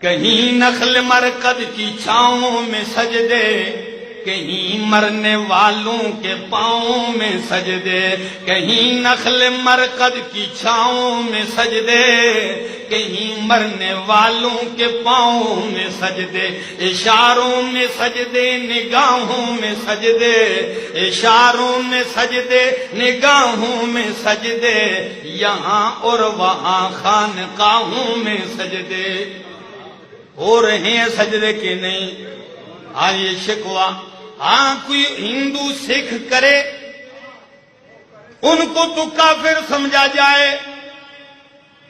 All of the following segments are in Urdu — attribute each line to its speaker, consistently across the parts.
Speaker 1: کہیں نخل مرقد کی چھاؤں میں سجدے، کہیں مرنے والوں کے پاؤں میں سجدے، کہیں نخل مرقد کی چھاؤں میں سجدے، کہیں مرنے والوں کے پاؤں میں سجدے، اشاروں میں سجدے نگاہوں میں سجدے، اشاروں میں سجدے نگاہوں میں سجدے، یہاں اور وہاں خانقاہوں میں سجدے۔ ہو رہے ہیں سجدے کے نہیں؟ آج یہ شکوہ کوئی ہندو سکھ کرے ان کو تو کافر سمجھا جائے،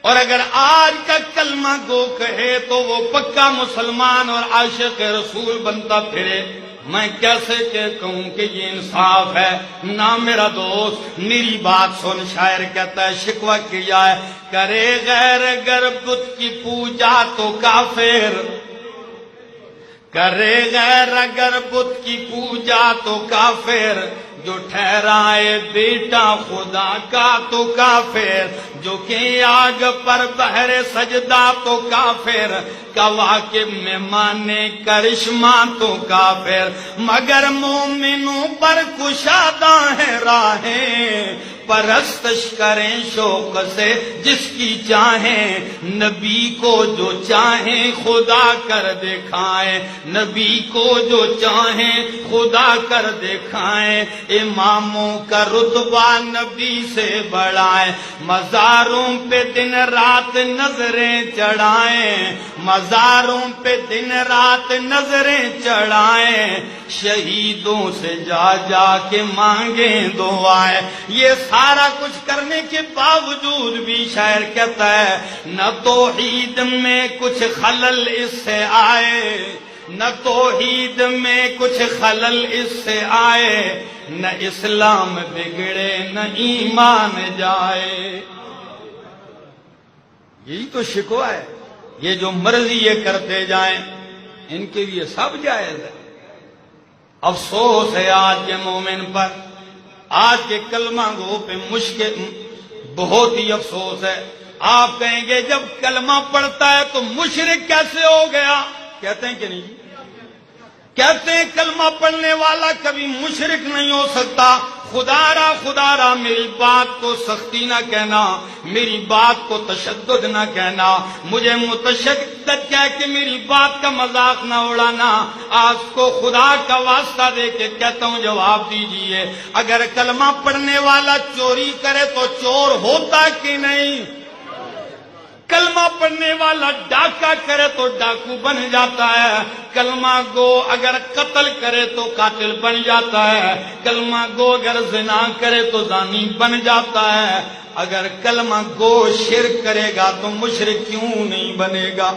Speaker 1: اور اگر آج کا کلمہ گو کہے تو وہ پکا مسلمان اور عاشق رسول بنتا پھرے۔ میں کیسے کہوں کہ یہ انصاف ہے؟ نہ میرا دوست، میری بات سن، شاعر کہتا ہے شکوہ کیا ہے، کرے غیر اگر بت کی پوجا تو کافر، کرے غیر اگر بت کی پوجا تو کافر، جو ٹھہرائے بیٹا خدا کا تو کافر، جو کہ آگ پر بہر سجدہ تو کافر، کواکب میں مانے کرشمہ تو کافر، مگر مومنوں پر کشادہ ہے راہیں، پرستش کریں شوق سے جس کی چاہیں، نبی کو جو چاہیں خدا کر دکھائیں، نبی کو جو چاہیں خدا کر دکھائیں، اماموں کا رتبہ نبی سے بڑھائیں، مزاروں پہ دن رات نظریں چڑھائیں، مزاروں پہ دن رات نظریں چڑھائیں، شہیدوں سے جا جا کے مانگیں دعائیں۔ یہ سارا کچھ کرنے کے باوجود بھی شاعر کہتا ہے نہ توحید میں کچھ خلل اس سے آئے، نہ توحید میں کچھ خلل اس سے آئے، نہ اسلام بگڑے نہ ایمان جائے۔ یہی تو شکوہ ہے۔ یہ جو مرضی یہ کرتے جائیں ان کے لیے سب جائز ہے۔ افسوس ہے آج کے مومن پر، آج کے کلمہ گو پہ مشکل، بہت ہی افسوس ہے۔ آپ کہیں گے جب کلمہ پڑھتا ہے تو مشرک کیسے ہو گیا؟ کہتے ہیں کہ نہیں؟ کہتے ہیں کلمہ پڑھنے والا کبھی مشرک نہیں ہو سکتا۔ خدا را میری بات کو سختی نہ کہنا، میری بات کو تشدد نہ کہنا، مجھے متشدد کہہ کے میری بات کا مذاق نہ اڑانا۔ آج کو خدا کا واسطہ دے کے کہتا ہوں جواب دیجئے، اگر کلمہ پڑھنے والا چوری کرے تو چور ہوتا کہ نہیں؟ کلمہ پڑھنے والا ڈاکہ کرے تو ڈاکو بن جاتا ہے، کلمہ گو اگر قتل کرے تو قاتل بن جاتا ہے، کلمہ گو اگر زنا کرے تو زانی بن جاتا ہے، اگر کلمہ گو شرک کرے گا تو مشرک کیوں نہیں بنے گا؟